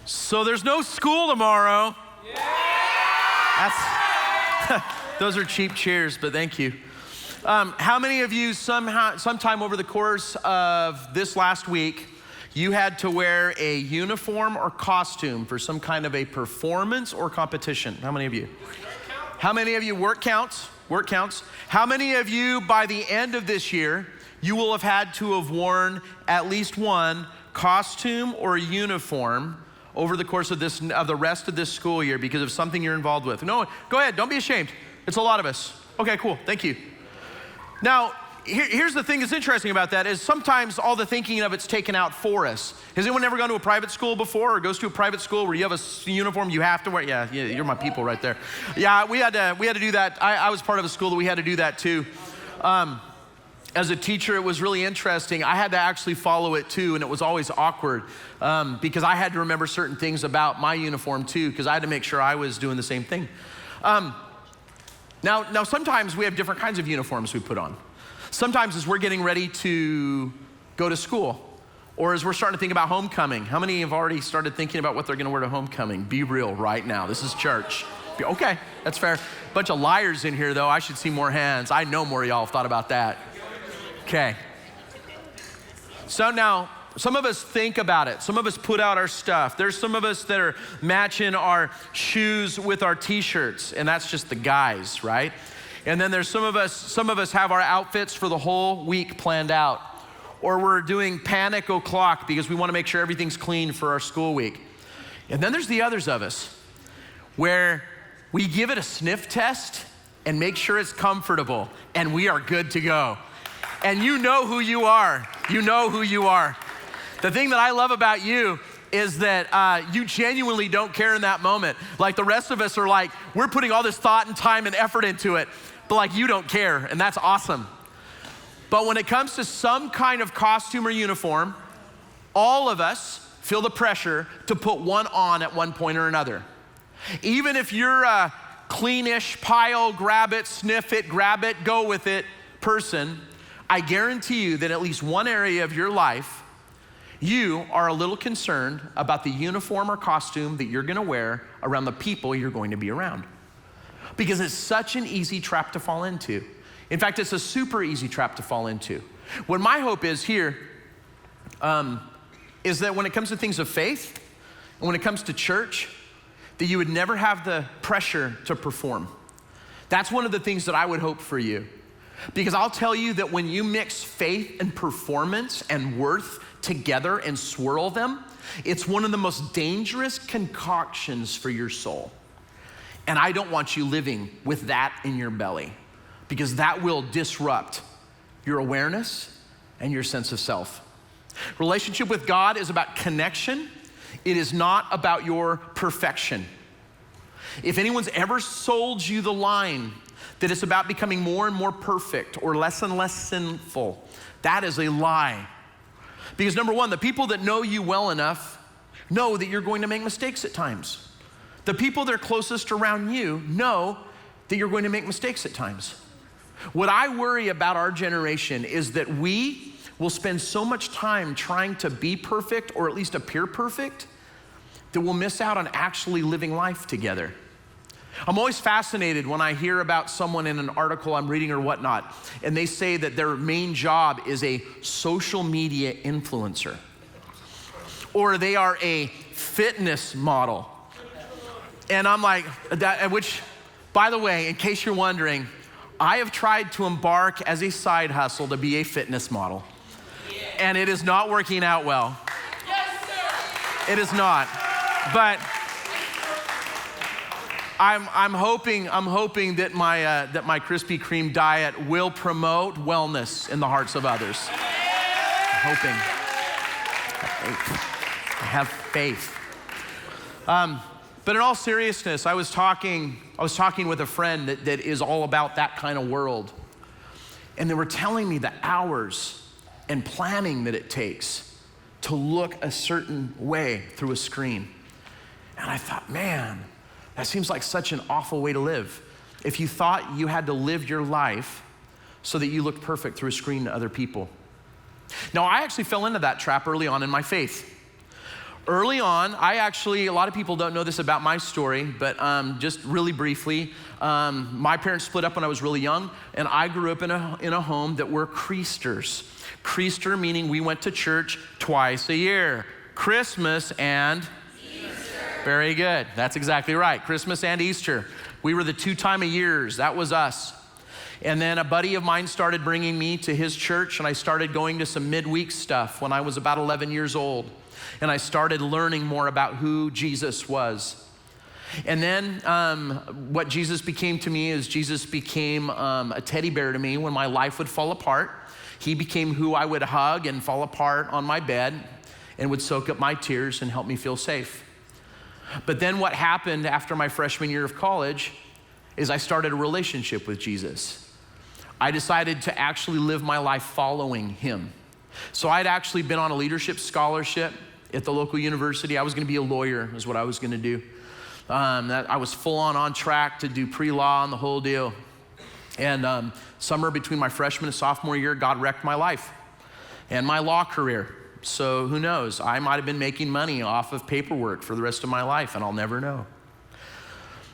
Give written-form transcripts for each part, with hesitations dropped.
So there's no school tomorrow. Those are cheap cheers, but thank you. How many of you sometime over the course of this last week, you had to wear a uniform or costume for some kind of a performance or competition? How many of you? How many of you work counts? Work counts. How many of you by the end of this year, you will have had to have worn at least one costume or uniform over the course of the rest of this school year because of something you're involved with? No, go ahead, don't be ashamed. It's a lot of us. Okay, cool, thank you. Now, here's the thing that's interesting about that is sometimes all the thinking of it's taken out for us. Has anyone ever gone to a private school before or goes to a private school where you have a uniform you have to wear? Yeah, you're my people right there. Yeah, we had to do that. I was part of a school that we had to do that too. As a teacher, it was really interesting. I had to actually follow it too, and it was always awkward because I had to remember certain things about my uniform too because I had to make sure I was doing the same thing. Now, sometimes we have different kinds of uniforms we put on. Sometimes as we're getting ready to go to school, or as we're starting to think about homecoming. How many have already started thinking about what they're gonna wear to homecoming? Be real right now, this is church. Okay, that's fair. Bunch of liars in here though, I should see more hands. I know more of y'all have thought about that. Okay. So now, some of us think about it. Some of us put out our stuff. There's some of us that are matching our shoes with our t-shirts, and that's just the guys, right? And then there's some of us have our outfits for the whole week planned out. Or we're doing panic o'clock because we want to make sure everything's clean for our school week. And then there's the others of us where we give it a sniff test and make sure it's comfortable, and we are good to go. And you know who you are. You know who you are. The thing that I love about you is that you genuinely don't care in that moment. Like the rest of us are like, we're putting all this thought and time and effort into it, but like you don't care, and that's awesome. But when it comes to some kind of costume or uniform, all of us feel the pressure to put one on at one point or another. Even if you're a cleanish, pile, grab it, sniff it, grab it, go with it person, I guarantee you that at least one area of your life, you are a little concerned about the uniform or costume that you're gonna wear around the people you're going to be around. Because it's such an easy trap to fall into. In fact, it's a super easy trap to fall into. What my hope is here is that when it comes to things of faith, and when it comes to church, that you would never have the pressure to perform. That's one of the things that I would hope for you. Because I'll tell you that when you mix faith and performance and worth together and swirl them, it's one of the most dangerous concoctions for your soul. And I don't want you living with that in your belly, because that will disrupt your awareness and your sense of self. Relationship with God is about connection. It is not about your perfection. If anyone's ever sold you the line that it's about becoming more and more perfect or less and less sinful, that is a lie. Because number one, the people that know you well enough know that you're going to make mistakes at times. The people that are closest around you know that you're going to make mistakes at times. What I worry about our generation is that we will spend so much time trying to be perfect or at least appear perfect that we'll miss out on actually living life together. I'm always fascinated when I hear about someone in an article I'm reading or whatnot, and they say that their main job is a social media influencer, or they are a fitness model. And I'm like, which, by the way, in case you're wondering, I have tried to embark as a side hustle to be a fitness model, and it is not working out well. Yes, sir. It is not, but I'm hoping that my Krispy Kreme diet will promote wellness in the hearts of others. I'm hoping. I have faith. But in all seriousness, I was talking with a friend that is all about that kind of world, and they were telling me the hours and planning that it takes to look a certain way through a screen. And I thought, man, that seems like such an awful way to live. If you thought you had to live your life so that you looked perfect through a screen to other people. Now, I actually fell into that trap early on in my faith. Early on, a lot of people don't know this about my story, but just really briefly, my parents split up when I was really young, and I grew up in a home that were Creasters. Creaster meaning we went to church twice a year, Christmas and Easter. Very good, that's exactly right, Christmas and Easter. We were the 2 time of years, that was us. And then a buddy of mine started bringing me to his church, and I started going to some midweek stuff when I was about 11 years old. And I started learning more about who Jesus was. And then what Jesus became to me is Jesus became a teddy bear to me when my life would fall apart. He became who I would hug and fall apart on my bed and would soak up my tears and help me feel safe. But then what happened after my freshman year of college is I started a relationship with Jesus. I decided to actually live my life following him. So I'd actually been on a leadership scholarship at the local university. I was gonna be a lawyer is what I was gonna do. I was full on track to do pre-law and the whole deal. And somewhere between my freshman and sophomore year, God wrecked my life and my law career. So who knows, I might've been making money off of paperwork for the rest of my life, and I'll never know.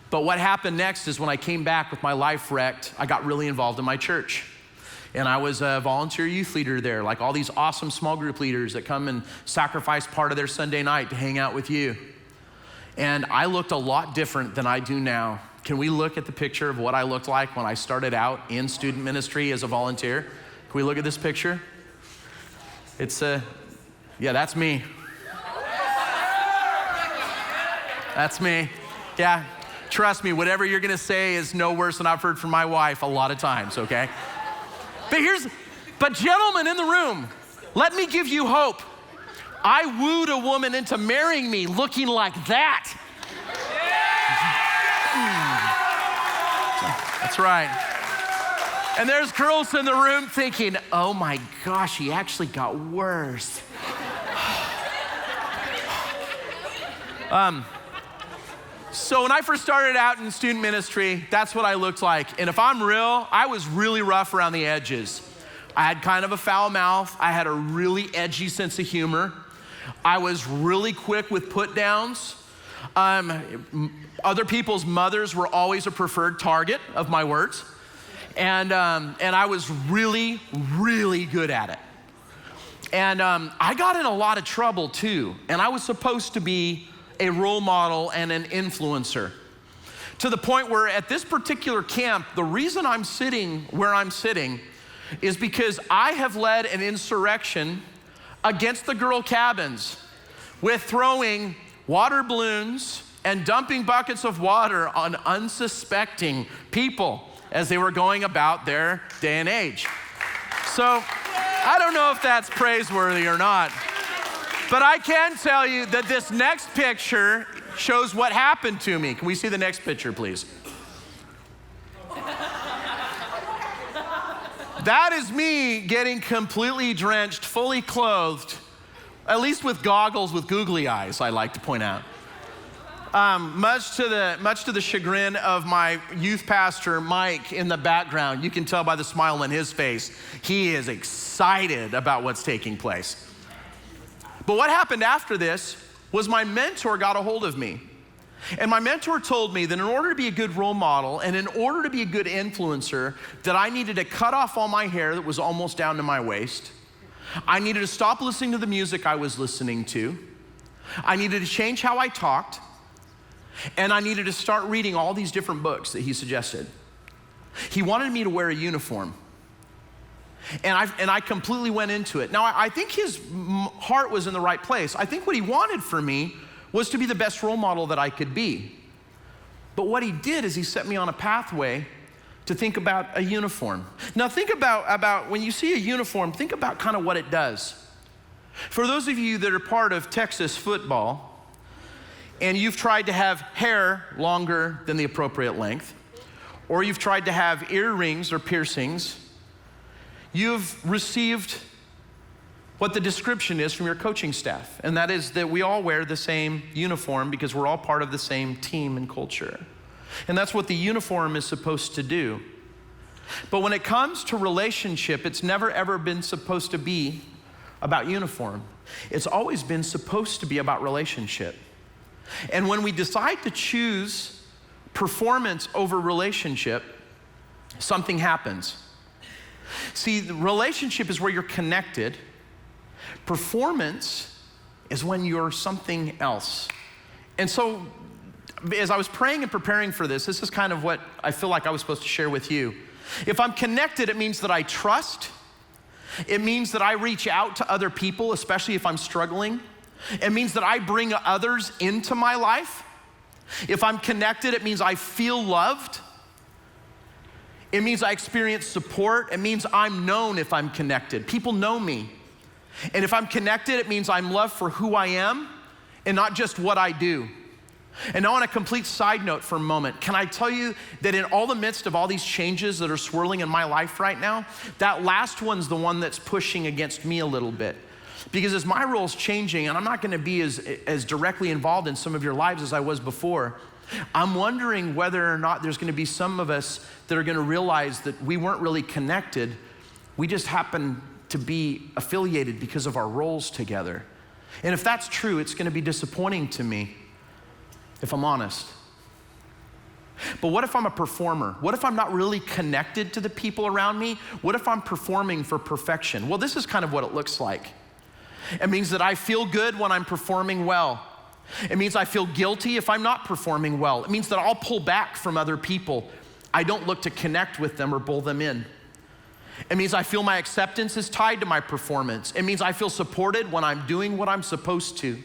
But what happened next is when I came back with my life wrecked, I got really involved in my church. And I was a volunteer youth leader there, like all these awesome small group leaders that come and sacrifice part of their Sunday night to hang out with you. And I looked a lot different than I do now. Can we look at the picture of what I looked like when I started out in student ministry as a volunteer? Can we look at this picture? It's yeah, that's me. That's me, yeah. Trust me, whatever you're gonna say is no worse than I've heard from my wife a lot of times, okay? But gentlemen in the room, let me give you hope. I wooed a woman into marrying me looking like that. That's right. And there's girls in the room thinking, oh my gosh, he actually got worse. So when I first started out in student ministry, that's what I looked like. And if I'm real, I was really rough around the edges. I had kind of a foul mouth. I had a really edgy sense of humor. I was really quick with put downs. Other people's mothers were always a preferred target of my words. And I was really, really good at it. And I got in a lot of trouble too. And I was supposed to be a role model and an influencer, to the point where at this particular camp, the reason I'm sitting where I'm sitting is because I have led an insurrection against the girl cabins with throwing water balloons and dumping buckets of water on unsuspecting people as they were going about their day and age. So I don't know if that's praiseworthy or not, but I can tell you that this next picture shows what happened to me. Can we see the next picture, please? That is me getting completely drenched, fully clothed, at least with goggles with googly eyes, I like to point out. Much to the chagrin of my youth pastor, Mike, in the background. You can tell by the smile on his face. He is excited about what's taking place. But what happened after this was my mentor got a hold of me. And my mentor told me that in order to be a good role model and in order to be a good influencer, that I needed to cut off all my hair that was almost down to my waist. I needed to stop listening to the music I was listening to. I needed to change how I talked. And I needed to start reading all these different books that he suggested. He wanted me to wear a uniform. And I completely went into it. Now, I think his heart was in the right place. I think what he wanted for me was to be the best role model that I could be. But what he did is he set me on a pathway to think about a uniform. Now, think about when you see a uniform, think about kind of what it does. For those of you that are part of Texas football, and you've tried to have hair longer than the appropriate length, or you've tried to have earrings or piercings, you've received what the description is from your coaching staff, and that is that we all wear the same uniform because we're all part of the same team and culture. And that's what the uniform is supposed to do. But when it comes to relationship, it's never ever been supposed to be about uniform. It's always been supposed to be about relationship. And when we decide to choose performance over relationship, something happens. See, the relationship is where you're connected. Performance is when you're something else. And so, as I was praying and preparing for this is kind of what I feel like I was supposed to share with you. If I'm connected, it means that I trust. It means that I reach out to other people, especially if I'm struggling. It means that I bring others into my life. If I'm connected, it means I feel loved. It means I experience support. It means I'm known if I'm connected. People know me. And if I'm connected, it means I'm loved for who I am and not just what I do. And now on a complete side note for a moment, can I tell you that in all the midst of all these changes that are swirling in my life right now, that last one's the one that's pushing against me a little bit. Because as my role's changing, and I'm not gonna be as directly involved in some of your lives as I was before, I'm wondering whether or not there's gonna be some of us that are gonna realize that we weren't really connected. We just happen to be affiliated because of our roles together. And if that's true, it's gonna be disappointing to me, if I'm honest. But what if I'm a performer? What if I'm not really connected to the people around me? What if I'm performing for perfection? Well, this is kind of what it looks like. It means that I feel good when I'm performing well. It means I feel guilty if I'm not performing well. It means that I'll pull back from other people. I don't look to connect with them or pull them in. It means I feel my acceptance is tied to my performance. It means I feel supported when I'm doing what I'm supposed to.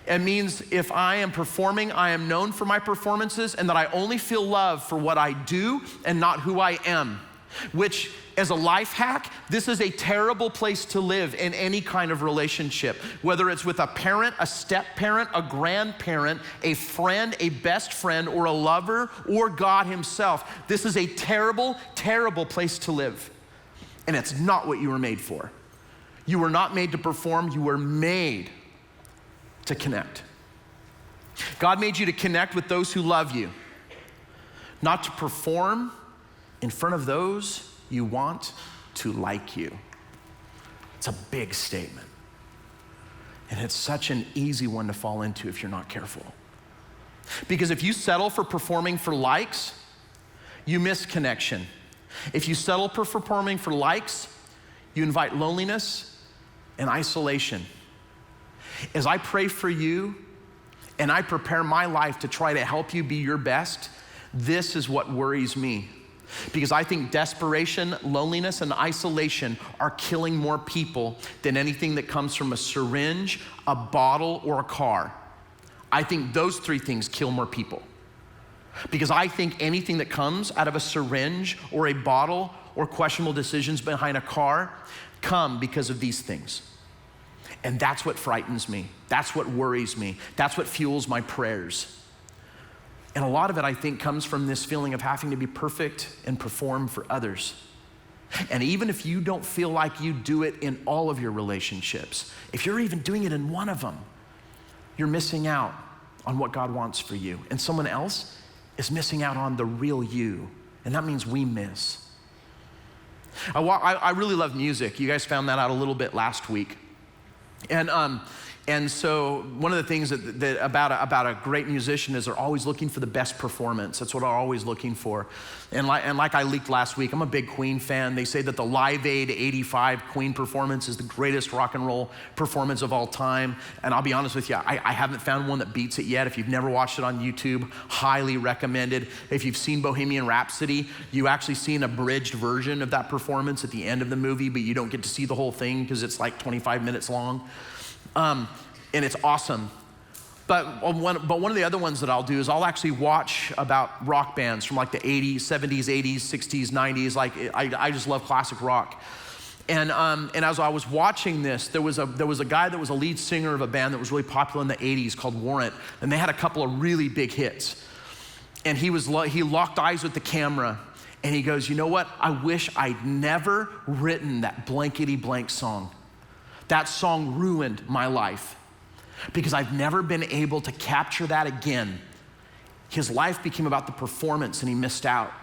It means if I am performing, I am known for my performances and that I only feel love for what I do and not who I am. Which, as a life hack, this is a terrible place to live in any kind of relationship. Whether it's with a parent, a step-parent, a grandparent, a friend, a best friend, or a lover, or God himself. This is a terrible, terrible place to live. And it's not what you were made for. You were not made to perform, you were made to connect. God made you to connect with those who love you, not to perform in front of those you want to like you. It's a big statement. And it's such an easy one to fall into if you're not careful. Because if you settle for performing for likes, you miss connection. If you settle for performing for likes, you invite loneliness and isolation. As I pray for you and I prepare my life to try to help you be your best, this is what worries me. Because I think desperation, loneliness, and isolation are killing more people than anything that comes from a syringe, a bottle, or a car. I think those three things kill more people. Because I think anything that comes out of a syringe or a bottle or questionable decisions behind a car come because of these things. And that's what frightens me. That's what worries me. That's what fuels my prayers. And a lot of it, I think, comes from this feeling of having to be perfect and perform for others. And even if you don't feel like you do it in all of your relationships, if you're even doing it in one of them, you're missing out on what God wants for you. And someone else is missing out on the real you. And that means we miss. I really love music. You guys found that out a little bit last week. And so one of the things that about a great musician is they're always looking for the best performance. That's what I'm always looking for. And like I leaked last week, I'm a big Queen fan. They say that the Live Aid '85 Queen performance is the greatest rock and roll performance of all time. And I'll be honest with you, I haven't found one that beats it yet. If you've never watched it on YouTube, highly recommended. If you've seen Bohemian Rhapsody, you actually see an abridged version of that performance at the end of the movie, but you don't get to see the whole thing because it's like 25 minutes long. And it's awesome. But one of the other ones that I'll do is I'll actually watch about rock bands from like the 80s, 70s, 80s, 60s, 90s. Like I just love classic rock. And as I was watching this, there was a guy that was a lead singer of a band that was really popular in the 80s called Warrant. And they had a couple of really big hits. And he locked eyes with the camera and he goes, you know what? I wish I'd never written that blankety blank song. That song ruined my life because I've never been able to capture that again. His life became about the performance and he missed out.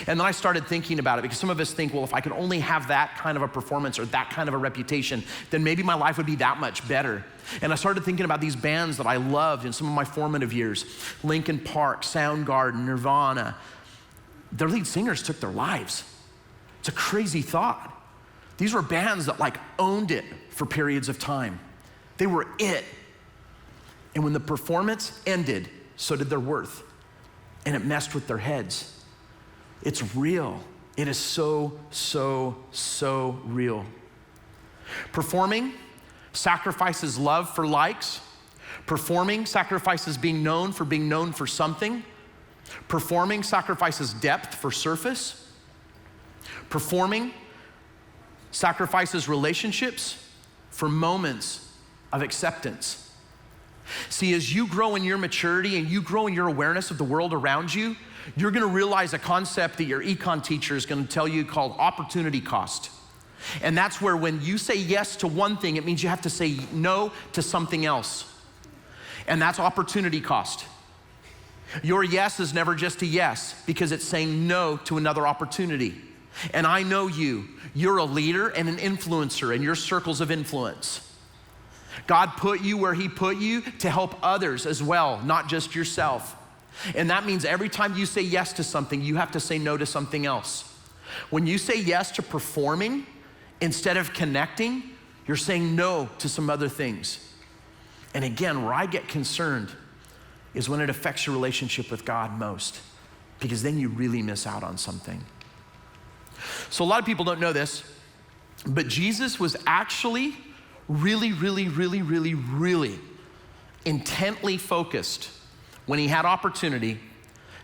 And then I started thinking about it, because some of us think, well, if I could only have that kind of a performance or that kind of a reputation, then maybe my life would be that much better. And I started thinking about these bands that I loved in some of my formative years: Linkin Park, Soundgarden, Nirvana. Their lead singers took their lives. It's a crazy thought. These were bands that like owned it for periods of time. They were it. And when the performance ended, so did their worth. And it messed with their heads. It's real. It is so, so, so real. Performing sacrifices love for likes. Performing sacrifices being known for something. Performing sacrifices depth for surface. Performing sacrifices relationships for moments of acceptance. See, as you grow in your maturity and you grow in your awareness of the world around you, you're gonna realize a concept that your econ teacher is gonna tell you called opportunity cost. And that's where when you say yes to one thing, it means you have to say no to something else. And that's opportunity cost. Your yes is never just a yes, because it's saying no to another opportunity. And I know you're a leader and an influencer in your circles of influence. God put you where he put you to help others as well, not just yourself. And that means every time you say yes to something, you have to say no to something else. When you say yes to performing instead of connecting, you're saying no to some other things. And again, where I get concerned is when it affects your relationship with God most, because then you really miss out on something. So a lot of people don't know this, but Jesus was actually really intently focused when he had opportunity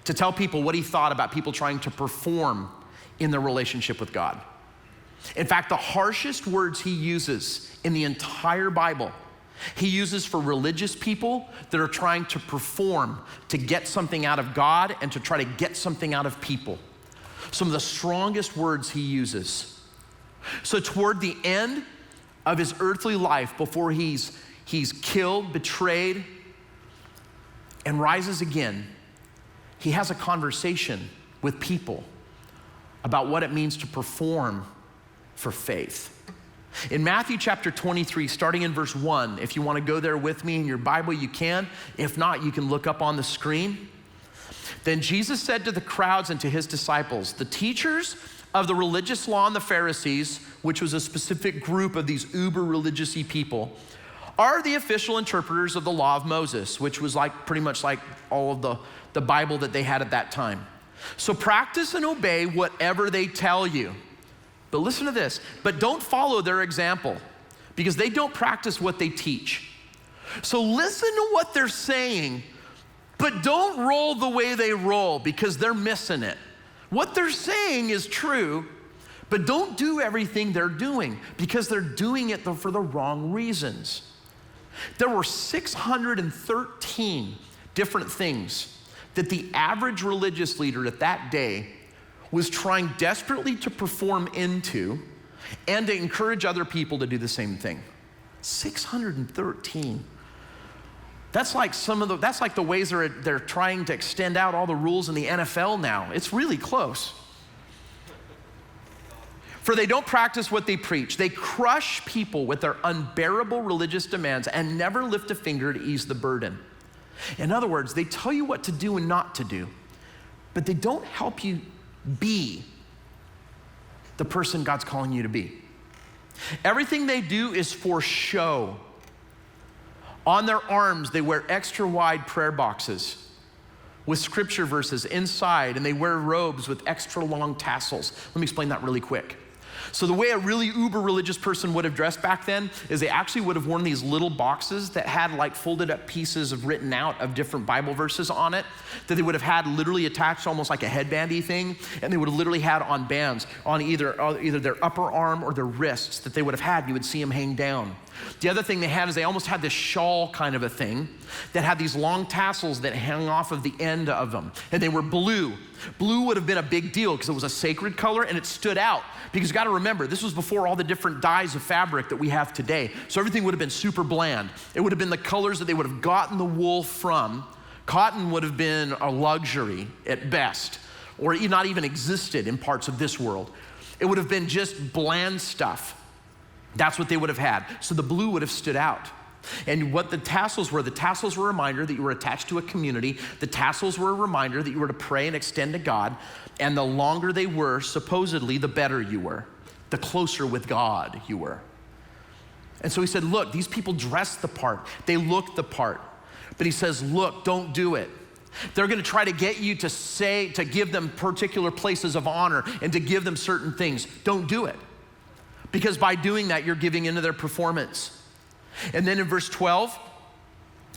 to tell people what he thought about people trying to perform in their relationship with God. In fact, the harshest words he uses in the entire Bible, he uses for religious people that are trying to perform to get something out of God and to try to get something out of people. Some of the strongest words he uses. So toward the end of his earthly life, before he's killed, betrayed, and rises again, he has a conversation with people about what it means to perform for faith. In Matthew chapter 23, starting in verse 1, if you want to go there with me in your Bible, you can. If not, you can look up on the screen. Then Jesus said to the crowds and to his disciples, the teachers of the religious law and the Pharisees, which was a specific group of these uber religious-y people, are the official interpreters of the law of Moses, which was like pretty much like all of the Bible that they had at that time. So practice and obey whatever they tell you. But listen to this, but don't follow their example, because they don't practice what they teach. So listen to what they're saying, but don't roll the way they roll, because they're missing it. What they're saying is true, but don't do everything they're doing, because they're doing it for the wrong reasons. There were 613 different things that the average religious leader at that day was trying desperately to perform into and to encourage other people to do the same thing. 613. That's like the ways they're trying to extend out all the rules in the NFL now. It's really close. For they don't practice what they preach. They crush people with their unbearable religious demands and never lift a finger to ease the burden. In other words, they tell you what to do and not to do, but they don't help you be the person God's calling you to be. Everything they do is for show. On their arms, they wear extra wide prayer boxes with scripture verses inside, and they wear robes with extra long tassels. Let me explain that really quick. So the way a really uber religious person would have dressed back then is they actually would have worn these little boxes that had like folded up pieces of written out of different Bible verses on it that they would have had literally attached almost like a headbandy thing, and they would have literally had on bands on either their upper arm or their wrists that they would have had. You would see them hang down. The other thing they had is they almost had this shawl kind of a thing that had these long tassels that hung off of the end of them, and they were blue. Blue would have been a big deal because it was a sacred color and it stood out. Because you got to remember, this was before all the different dyes of fabric that we have today. So everything would have been super bland. It would have been the colors that they would have gotten the wool from. Cotton would have been a luxury at best. or not even existed in parts of this world. It would have been just bland stuff. That's what they would have had. So the blue would have stood out. And what the tassels were a reminder that you were attached to a community. The tassels were a reminder that you were to pray and extend to God. And the longer they were, supposedly, the better you were, the closer with God you were. And so he said, look, these people dress the part. They look the part. But he says, look, don't do it. They're gonna try to get you to give them particular places of honor and to give them certain things. Don't do it. Because by doing that, you're giving into their performance. And then in verse 12,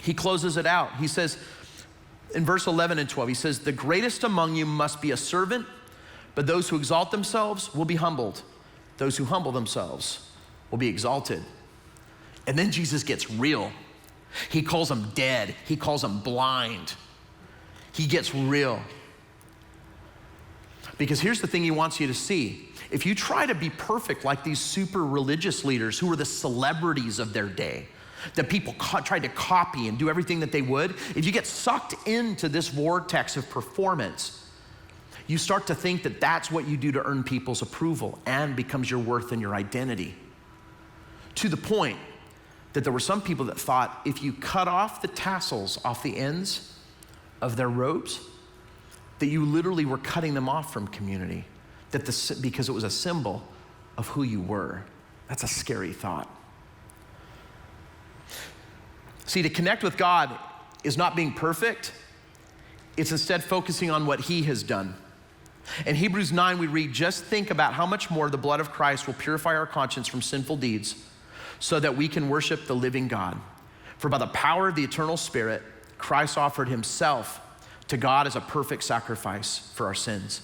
he closes it out. He says, in verse 11 and 12, he says, the greatest among you must be a servant, but those who exalt themselves will be humbled. Those who humble themselves will be exalted. And then Jesus gets real. He calls them dead. He calls them blind. He gets real. Because here's the thing he wants you to see. If you try to be perfect like these super religious leaders who were the celebrities of their day, that people tried to copy and do everything that they would, if you get sucked into this vortex of performance, you start to think that that's what you do to earn people's approval and becomes your worth and your identity. To the point that there were some people that thought if you cut off the tassels off the ends of their robes, that you literally were cutting them off from community, because it was a symbol of who you were. That's a scary thought. See, to connect with God is not being perfect. It's instead focusing on what he has done. In Hebrews 9, we read, just think about how much more the blood of Christ will purify our conscience from sinful deeds so that we can worship the living God. For by the power of the eternal Spirit, Christ offered himself to God as a perfect sacrifice for our sins.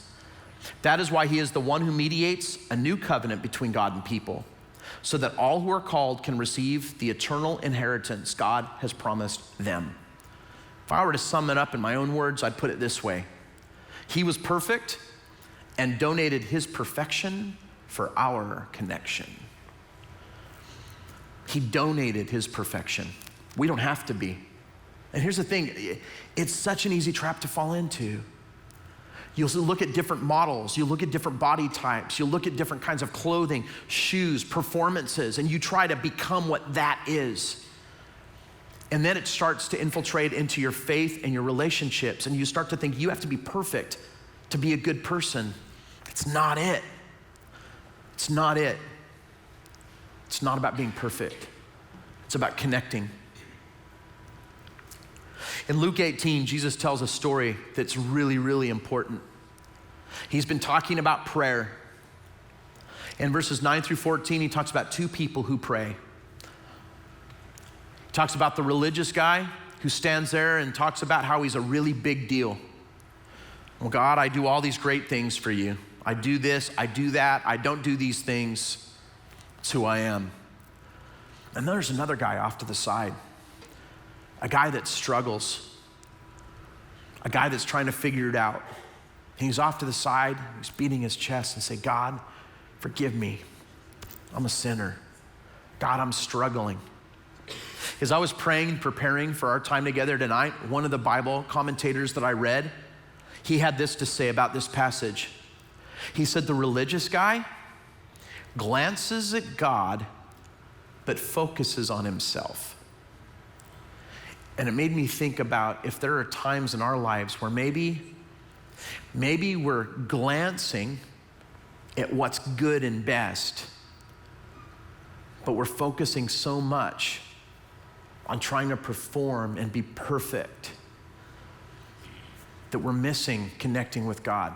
That is why he is the one who mediates a new covenant between God and people, so that all who are called can receive the eternal inheritance God has promised them. If I were to sum it up in my own words, I'd put it this way. He was perfect and donated his perfection for our connection. He donated his perfection. We don't have to be. And here's the thing, it's such an easy trap to fall into. You'll look at different models, you look at different body types, you look at different kinds of clothing, shoes, performances, and you try to become what that is. And then it starts to infiltrate into your faith and your relationships, and you start to think you have to be perfect to be a good person. It's not it. It's not it. It's not about being perfect. It's about connecting. In Luke 18, Jesus tells a story that's really, really important. He's been talking about prayer. In verses 9 through 14, he talks about two people who pray. He talks about the religious guy who stands there and talks about how he's a really big deal. Well, God, I do all these great things for you. I do this, I do that, I don't do these things. It's who I am. And then there's another guy off to the side. A guy that struggles, a guy that's trying to figure it out. And he's off to the side, he's beating his chest and say, God, forgive me. I'm a sinner. God, I'm struggling. As I was praying and preparing for our time together tonight, one of the Bible commentators that I read, he had this to say about this passage. He said, the religious guy glances at God, but focuses on himself. And it made me think about if there are times in our lives where maybe we're glancing at what's good and best, but we're focusing so much on trying to perform and be perfect that we're missing connecting with God.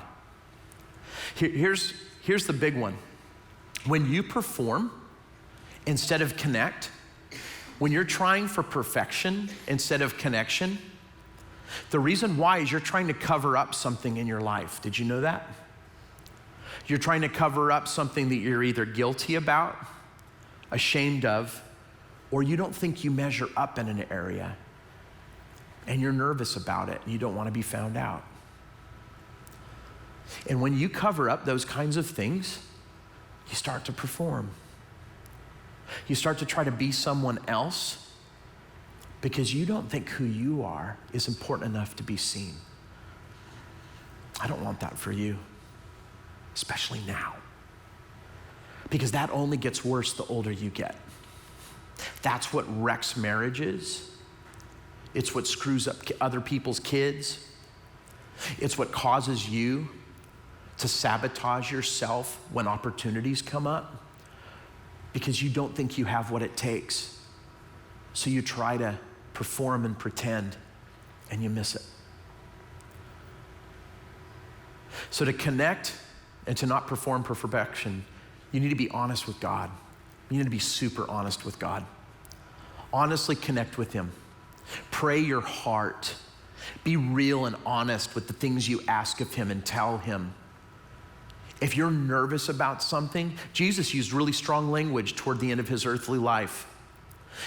Here's the big one. When you perform instead of connect, when you're trying for perfection instead of connection, the reason why is you're trying to cover up something in your life. Did you know that? You're trying to cover up something that you're either guilty about, ashamed of, or you don't think you measure up in an area and you're nervous about it and you don't want to be found out. And when you cover up those kinds of things, you start to perform. You start to try to be someone else because you don't think who you are is important enough to be seen. I don't want that for you, especially now. Because that only gets worse the older you get. That's what wrecks marriages. It's what screws up other people's kids. It's what causes you to sabotage yourself when opportunities come up because you don't think you have what it takes. So you try to perform and pretend, and you miss it. So to connect and to not perform for perfection, you need to be honest with God. You need to be super honest with God. Honestly connect with him. Pray your heart. Be real and honest with the things you ask of him and tell him. If you're nervous about something, Jesus used really strong language toward the end of his earthly life.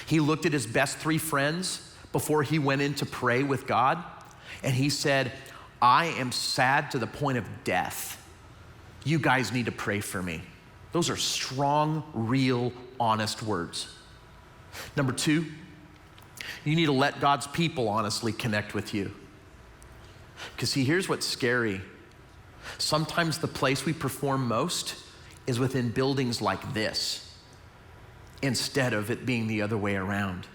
He looked at his best 3 friends before he went in to pray with God, and he said, I am sad to the point of death. You guys need to pray for me. Those are strong, real, honest words. Number 2, you need to let God's people honestly connect with you. Because see, here's what's scary. Sometimes the place we perform most is within buildings like this, instead of it being the other way around.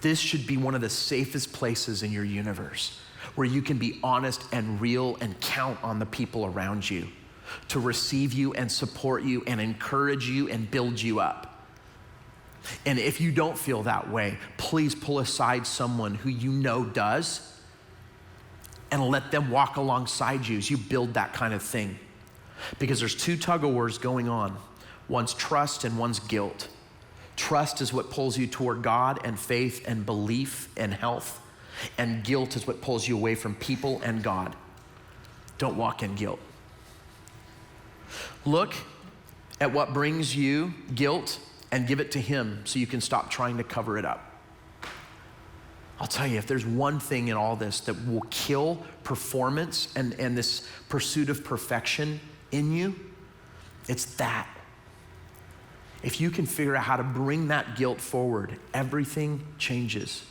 This should be one of the safest places in your universe where you can be honest and real and count on the people around you to receive you and support you and encourage you and build you up. And if you don't feel that way, please pull aside someone who you know does and let them walk alongside you as you build that kind of thing. Because there's 2 tug-of-wars going on. One's trust and one's guilt. Trust is what pulls you toward God and faith and belief and health. And guilt is what pulls you away from people and God. Don't walk in guilt. Look at what brings you guilt and give it to him so you can stop trying to cover it up. I'll tell you, if there's one thing in all this that will kill performance and this pursuit of perfection in you, it's that. If you can figure out how to bring that guilt forward, everything changes.